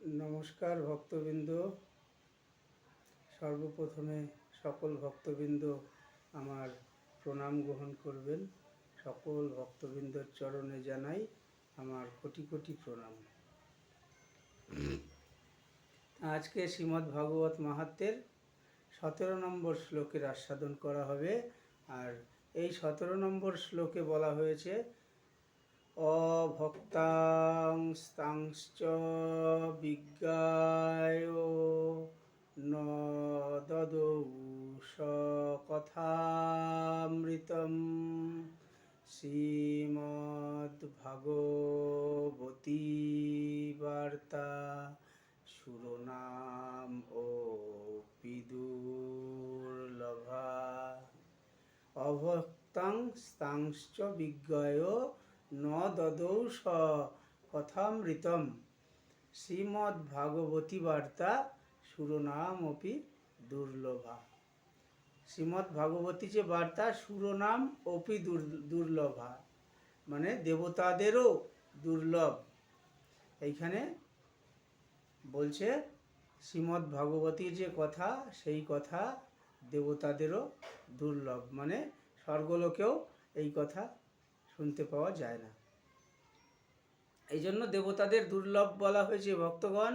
নমস্কার ভক্তবৃন্দ। সর্বপ্রথমে সকল ভক্তবৃন্দ আমার প্রণাম গ্রহণ করবেন। সকল ভক্তবৃন্দর চরণে জানাই আমার কোটি কোটি প্রণাম। আজকে শ্রীমদ্ ভাগবত মাহাত্ম্যের 17 নম্বর শ্লোকের আস্বাদন করা হবে। আর এই 17 নম্বর শ্লোকে বলা হয়েছে অভক্তাং স্তাংশ্চ বিজ্ঞায় ন দদৌ কথামৃতম শ্রীমদ্ভাগবতী বার্তা শিরোনাম অপি দুর্লভা। অভক্তাং স্তাংশ্চ বিজ্ঞায় ন দদৌ কথামৃতম শ্রীমদ্ভাগবতী বার্তা শিরোনাম অপি দুর্লভা। শ্রীমদ্ভাগবতী যে বার্তা শিরোনাম অপি দুর্লভা মানে দেবতাদেরও দুর্লভ। এইখানে বলছে শ্রীমদ্ভাগবতীর যে কথা সেই কথা দেবতাদেরও দুর্লভ, মানে স্বর্গলোকেও এই কথা শুনতে পাওয়া যায় না। এই জন্য দেবতাদের দুর্লভ বলা হয়েছে। ভক্তগণ,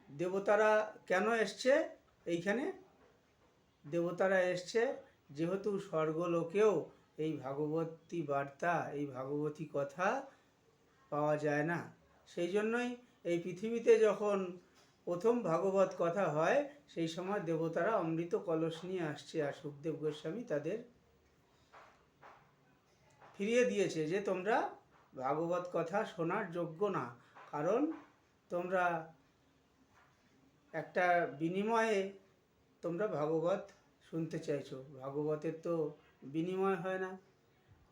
দেবতারা কেন এসছে এইখানে? দেবতারা এসছে যেহেতু স্বর্গলোকেও এই ভাগবতী বার্তা, এই ভাগবতী কথা পাওয়া যায় না। সেই জন্যই এই পৃথিবীতে যখন প্রথম ভাগবত কথা হয় সেই সময় দেবতারা অমৃত কলস নিয়ে আসছে, আর সুখদেব গোস্বামী তাদের ফিরিয়ে দিয়েছে যে তোমরা ভাগবত কথা শোনার যোগ্য না, কারণ তোমরা একটা বিনিময়ে তোমরা ভাগবত শুনতে চাইছো। ভাগবতের তো বিনিময় হয় না,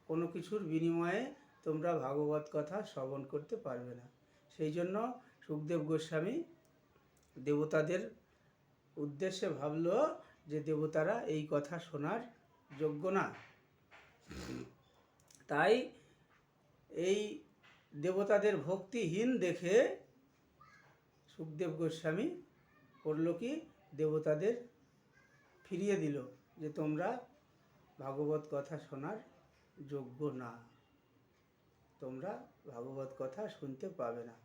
কোনো কিছুর বিনিময়ে তোমরা ভাগবত কথা শ্রবণ করতে পারবে না। সেই জন্য সুখদেব গোস্বামী দেবতাদের উদ্দেশ্যে ভাবল যে দেবতারা এই কথা শোনার যোগ্য না। তাই এই দেবতাদের ভক্তিহীন দেখে সুখদেব গোস্বামী করল কি, দেবতাদের ফিরিয়ে দিল যে তোমরা ভাগবত কথা শোনার যোগ্য না, তোমরা ভাগবত কথা শুনতে পাবে না।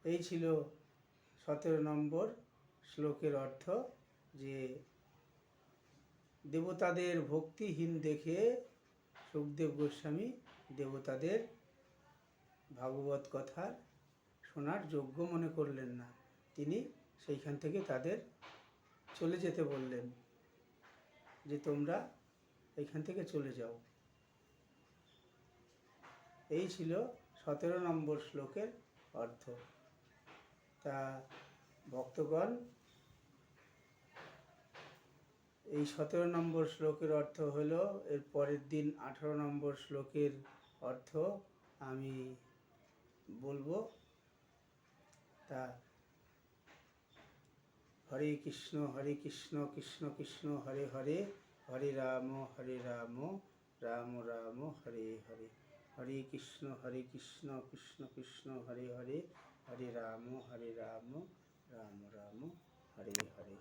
এই ছিল 17 নম্বর শ্লোকের অর্থ, যে দেবতাদের ভক্তিহীন দেখে সুখদেব গোস্বামী দেবতাদের ভাগবত কথা শোনার যোগ্য মনে করলেন না। তিনি সেইখান থেকে তাদের চলে যেতে বললেন যে তোমরা এইখান থেকে চলে যাও। এই ছিল 17 নম্বর শ্লোকের অর্থ। তা ভক্তগণ, এই 17 নম্বর শ্লোকের অর্থ হলো, এর পরের দিন 18 নম্বর শ্লোকের অর্থ আমি বলবো। তা হরে কৃষ্ণ কৃষ্ণ কৃষ্ণ হরে হরে, হরে রাম রাম রাম হরে হরে, হরে কৃষ্ণ কৃষ্ণ কৃষ্ণ হরে হরে, হরে রাম রাম রাম হরে হরে।